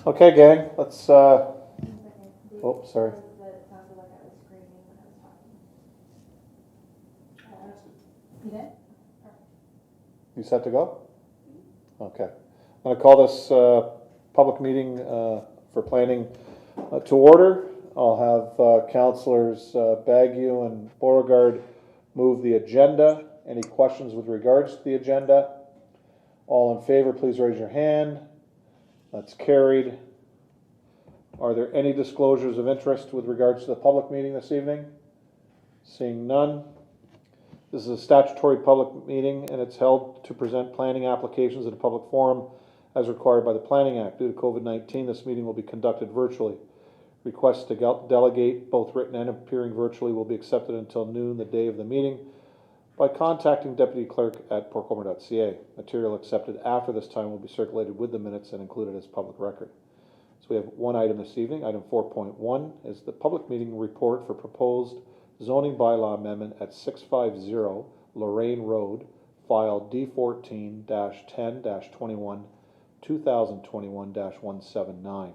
Okay, gang, let's, oh, sorry. You set to go? Okay. I'm going to call this public meeting for planning to order. I'll have councillors Bagu and Beauregard move the agenda. Any questions with regards to the agenda? All in favor, please raise your hand. That's carried. Are there any disclosures of interest with regards to the public meeting this evening? Seeing none. This is a statutory public meeting and it's held to present planning applications at a public forum as required by the Planning Act. Due to COVID-19, this meeting will be conducted virtually. Requests to delegate, both written and appearing virtually, will be accepted until noon the day of the meeting by contacting Deputy Clerk at portcolborne.ca. Material accepted after this time will be circulated with the minutes and included as public record. So we have one item this evening. Item 4.1 is the public meeting report for proposed zoning bylaw amendment at 650 Lorraine Road, file D14-10-21, 2021-179.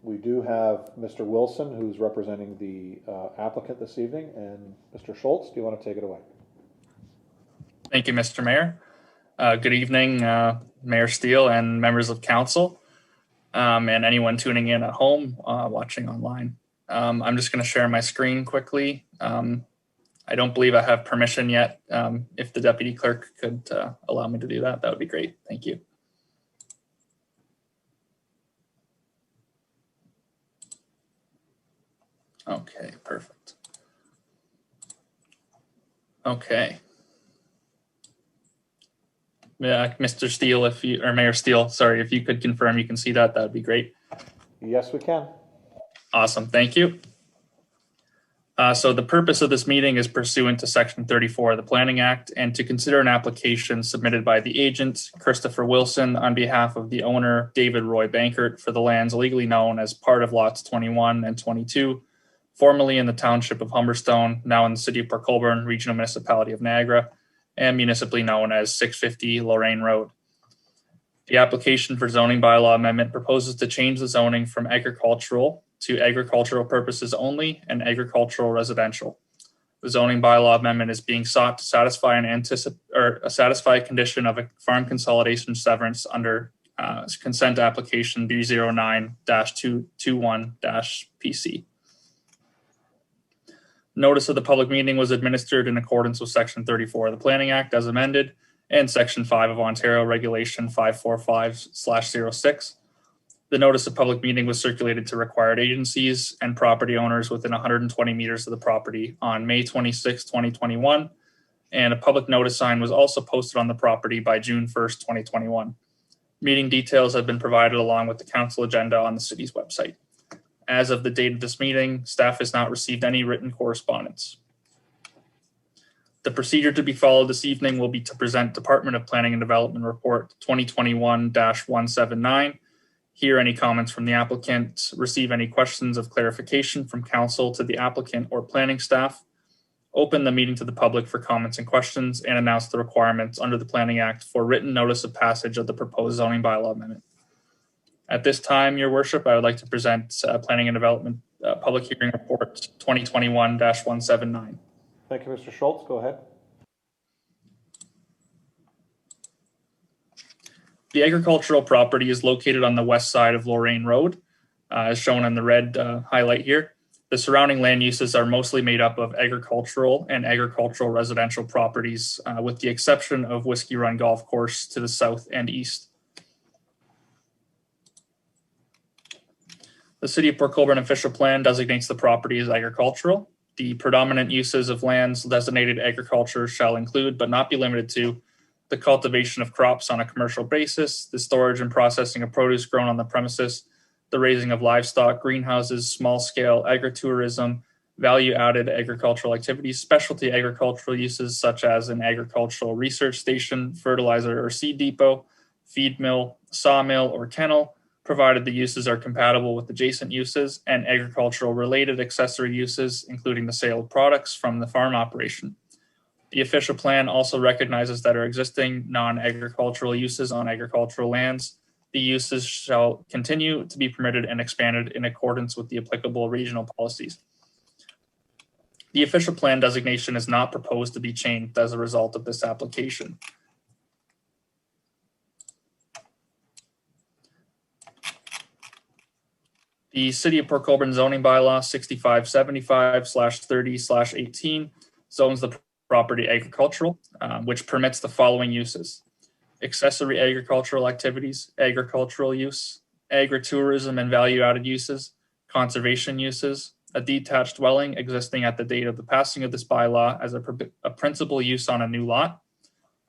We do have Mr. Wilson, who's representing the applicant this evening, and Mr. Schultz, do you want to take it away? Thank you, Mr. Mayor. Good evening, Mayor Steele and members of council, and anyone tuning in at home, watching online. I'm just going to share my screen quickly. I don't believe I have permission yet. If the deputy clerk could allow me to do that, that would be great. Thank you. Okay, perfect. Okay. Yeah, Mr. Steele, if you, or Mayor Steele, sorry, if you could confirm you can see that, that would be great. Yes, we can. Awesome, thank you. So the purpose of this meeting is pursuant to Section 34 of the Planning Act and to consider an application submitted by the agent, Christopher Wilson, on behalf of the owner, David Roy Bankert, for the lands legally known as part of lots 21 and 22, formerly in the township of Humberstone, now in the city of Port Colborne, regional municipality of Niagara, and municipally known as 650 Lorraine Road. The application for zoning bylaw amendment proposes to change the zoning from agricultural to agricultural purposes only and agricultural residential. The zoning bylaw amendment is being sought to satisfy satisfy a condition of a farm consolidation severance under consent application B09-221-PC. Notice of the public meeting was administered in accordance with Section 34 of the Planning Act as amended and Section 5 of Ontario Regulation 545/06. The notice of public meeting was circulated to required agencies and property owners within 120 meters of the property on May 26, 2021, and a public notice sign was also posted on the property by June 1st, 2021. Meeting details have been provided along with the council agenda on the city's website. As of the date of this meeting, staff has not received any written correspondence. The procedure to be followed this evening will be to present Department of Planning and Development Report 2021-179, hear any comments from the applicant, receive any questions of clarification from council to the applicant or planning staff, open the meeting to the public for comments and questions, and announce the requirements under the Planning Act for written notice of passage of the proposed zoning bylaw amendment. At this time, Your Worship, I would like to present Planning and Development Public Hearing Report 2021-179. Thank you, Mr. Schultz. Go ahead. The agricultural property is located on the west side of Lorraine Road, as shown in the red highlight here. The surrounding land uses are mostly made up of agricultural and agricultural residential properties, with the exception of Whiskey Run Golf Course to the south and east. The City of Port Colborne official plan designates the property as agricultural. The predominant uses of lands designated agriculture shall include, but not be limited to, the cultivation of crops on a commercial basis, the storage and processing of produce grown on the premises, the raising of livestock, greenhouses, small-scale agritourism, value-added agricultural activities, specialty agricultural uses such as an agricultural research station, fertilizer or seed depot, feed mill, sawmill, or kennel, provided the uses are compatible with adjacent uses, and agricultural related accessory uses, including the sale of products from the farm operation. The official plan also recognizes that our existing non-agricultural uses on agricultural lands The uses shall continue to be permitted and expanded in accordance with the applicable regional policies. The official plan designation is not proposed to be changed as a result of this application. The City of Port Colborne zoning bylaw 6575/30/18 zones the property agricultural, which permits the following uses: accessory agricultural activities, agricultural use, agritourism and value-added uses, conservation uses, a detached dwelling existing at the date of the passing of this bylaw as a principal use on a new lot,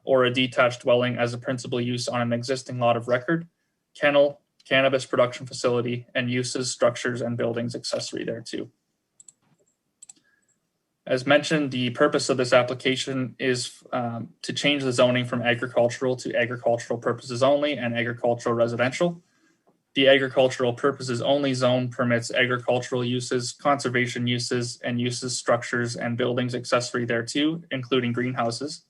or a detached dwelling as a principal use on an existing lot of record, kennel, cannabis production facility, and uses, structures, and buildings accessory thereto. As mentioned, the purpose of this application is to change the zoning from agricultural to agricultural purposes only and agricultural residential. The agricultural purposes only zone permits agricultural uses, conservation uses, and uses, structures, and buildings accessory thereto, including greenhouses.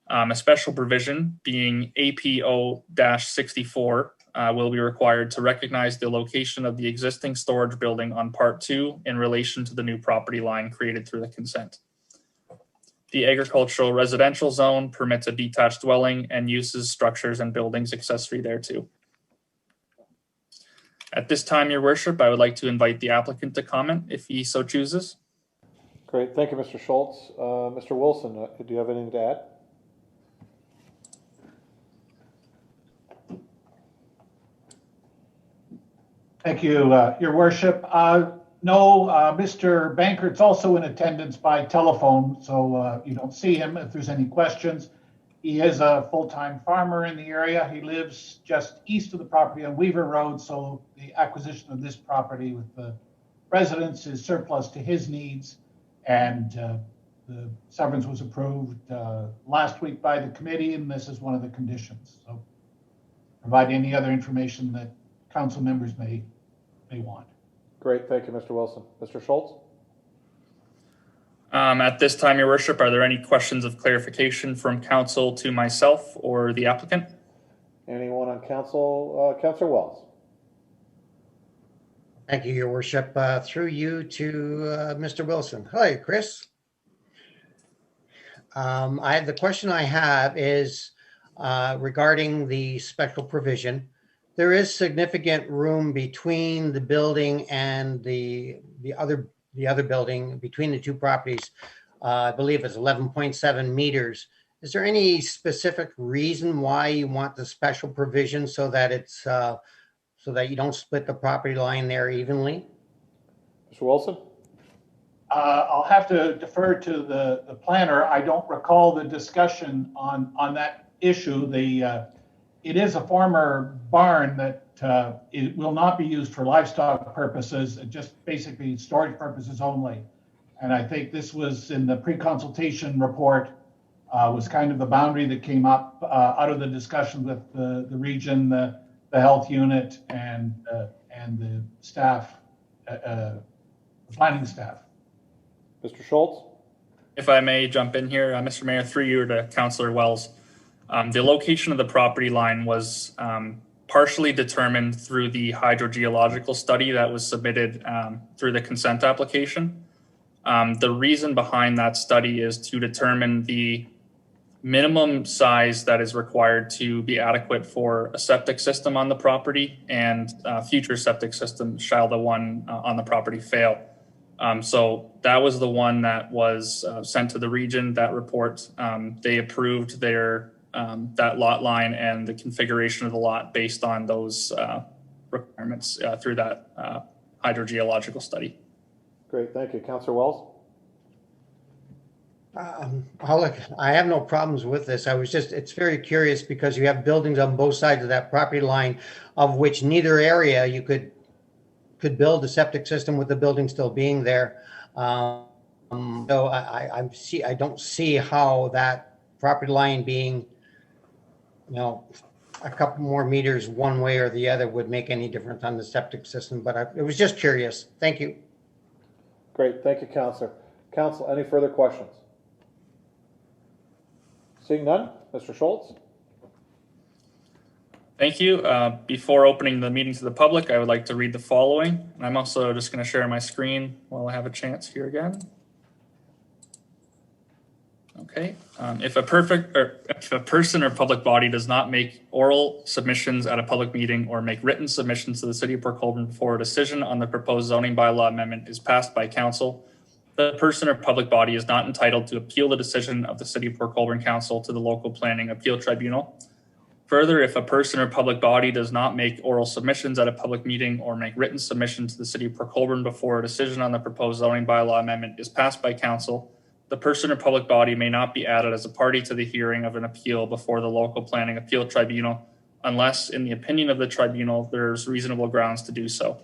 A special provision, being APO-64, will be required to recognize the location of the existing storage building on Part 2 in relation to the new property line created through the consent. The agricultural residential zone permits a detached dwelling and uses, structures, and buildings accessory thereto. At this time, Your Worship, I would like to invite the applicant to comment if he so chooses. Great, thank you, Mr. Schultz. Mr. Wilson, do you have anything to add? Thank you, Your Worship. No, Mr. Bankert's also in attendance by telephone, so you don't see him if there's any questions. He is a full-time farmer in the area. He lives just east of the property on Weaver Road, so the acquisition of this property with the residence is surplus to his needs, and the severance was approved last week by the committee, and this is one of the conditions. So provide any other information that council members may want. Great, thank you, Mr. Wilson. Mr. Schultz? At this time, Your Worship, are there any questions of clarification from council to myself or the applicant? Anyone on council? Councillor Wells? Thank you, Your Worship. Through you to Mr. Wilson. Hi, Chris. The question I have is regarding the special provision. There is significant room between the building and the other building, between the two properties. I believe it's 11.7 meters. Is there any specific reason why you want the special provision so that it's so that you don't split the property line there evenly? Mr. Wilson? I'll have to defer to the planner. I don't recall the discussion on that issue. It is a former barn that it will not be used for livestock purposes, just basically storage purposes only. And I think this was in the pre-consultation report, was kind of the boundary that came up out of the discussion with the region, the health unit, and the staff, the planning staff. Mr. Schultz? If I may jump in here, Mr. Mayor, through you to Councillor Wells. The location of the property line was partially determined through the hydrogeological study that was submitted through the consent application. The reason behind that study is to determine the minimum size that is required to be adequate for a septic system on the property and future septic system shall the one on the property fail. So that was the one that was sent to the region, that report. They approved their that lot line and the configuration of the lot based on those requirements through that hydrogeological study. Great, thank you. Councillor Wells? I have no problems with this. It's very curious because you have buildings on both sides of that property line, of which neither area you could build a septic system with the building still being there. So I don't see how that property line being, a couple more meters one way or the other would make any difference on the septic system, but it was just curious. Thank you. Great, thank you, Councillor. Council, any further questions? Seeing none, Mr. Schultz? Thank you. Before opening the meeting to the public, I would like to read the following. And I'm also just going to share my screen while I have a chance here again. Okay. If a person or public body does not make oral submissions at a public meeting or make written submissions to the City of Port Colborne before a decision on the proposed zoning bylaw amendment is passed by council, the person or public body is not entitled to appeal the decision of the City of Port Colborne Council to the local planning appeal tribunal. Further, if a person or public body does not make oral submissions at a public meeting or make written submissions to the City of Port Colborne before a decision on the proposed zoning bylaw amendment is passed by council, the person or public body may not be added as a party to the hearing of an appeal before the local planning appeal tribunal unless, in the opinion of the tribunal, there's reasonable grounds to do so.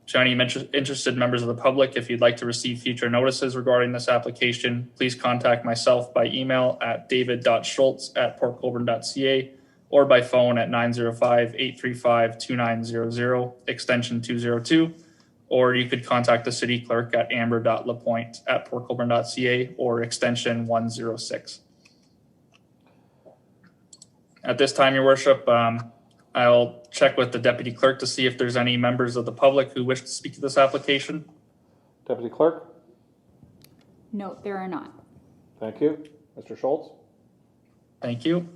To any interested members of the public, if you'd like to receive future notices regarding this application, please contact myself by email at david.schultz@portcolborne.ca or by phone at 905-835-2900, extension 202, or you could contact the city clerk at amber.lapointe@portcolborne.ca or extension 106. At this time, Your Worship, I'll check with the deputy clerk to see if there's any members of the public who wish to speak to this application. Deputy Clerk? No, there are not. Thank you. Mr. Schultz? Thank you.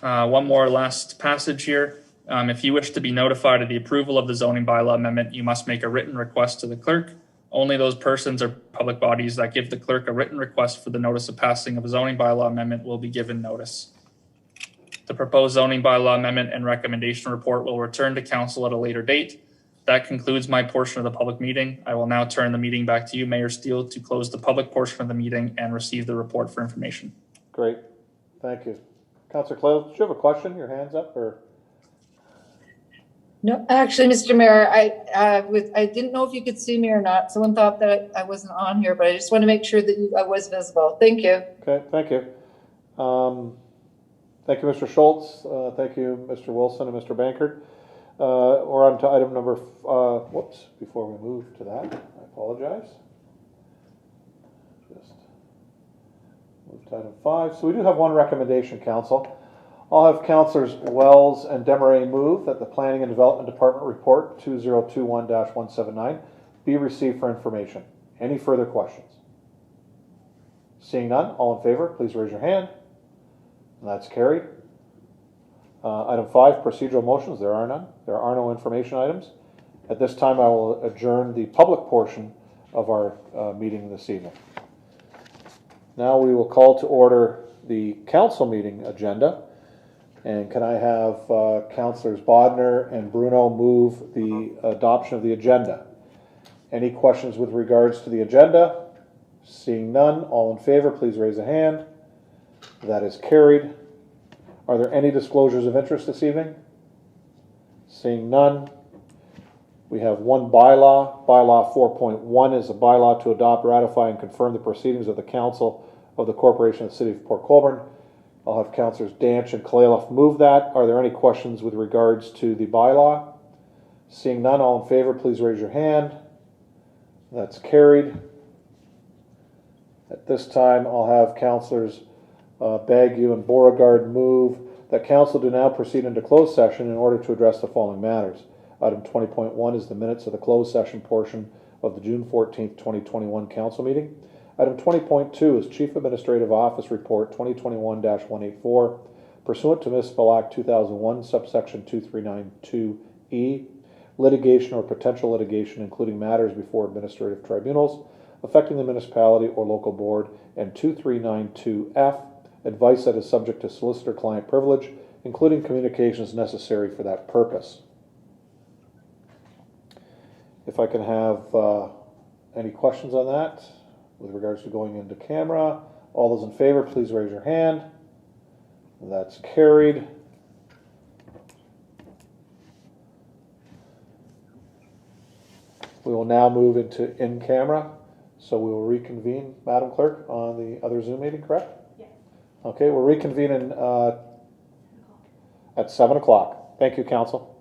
One more last passage here. If you wish to be notified of the approval of the zoning bylaw amendment, you must make a written request to the clerk. Only those persons or public bodies that give the clerk a written request for the notice of passing of a zoning bylaw amendment will be given notice. The proposed zoning bylaw amendment and recommendation report will return to council at a later date. That concludes my portion of the public meeting. I will now turn the meeting back to you, Mayor Steele, to close the public portion of the meeting and receive the report for information. Great. Thank you. Councillor Close, do you have a question? Your hand's up, or? No, actually, Mr. Mayor, I didn't know if you could see me or not. Someone thought that I wasn't on here, but I just want to make sure that I was visible. Thank you. Okay, thank you. Thank you, Mr. Schultz. Thank you, Mr. Wilson and Mr. Bankert. We're on to item number, whoops, before we move to that, I apologize. Just move to item 5. So we do have one recommendation, Council. I'll have Councillors Wells and Desmarais move that the Planning and Development Department report 2021-179 be received for information. Any further questions? Seeing none, all in favor, please raise your hand. And that's carried. Item 5, procedural motions. There are none. There are no information items. At this time, I will adjourn the public portion of our meeting this evening. Now we will call to order the council meeting agenda. And can I have Councillors Bodner and Bruno move the adoption of the agenda? Any questions with regards to the agenda? Seeing none, all in favor, please raise a hand. That is carried. Are there any disclosures of interest this evening? Seeing none. We have one bylaw. Bylaw 4.1 is a bylaw to adopt, ratify, and confirm the proceedings of the Council of the Corporation of the City of Port Colborne. I'll have Councillors Danch and Kalaloff move that. Are there any questions with regards to the bylaw? Seeing none, all in favor, please raise your hand. That's carried. At this time, I'll have Councillors Bagu and Beauregard move that Council do now proceed into closed session in order to address the following matters. Item 20.1 is the minutes of the closed session portion of the June 14th, 2021 Council meeting. Item 20.2 is Chief Administrative Office Report 2021-184 pursuant to Municipal Act 2001, subsection 2392E, litigation or potential litigation including matters before administrative tribunals affecting the municipality or local board, and 2392F, advice that is subject to solicitor-client privilege, including communications necessary for that purpose. If I can have any questions on that with regards to going into camera. All those in favor, please raise your hand. That's carried. We will now move into in camera. So we will reconvene, Madam Clerk, on the other Zoom meeting, correct? Yes. Okay, we're reconvening at 7 o'clock. Thank you, Council.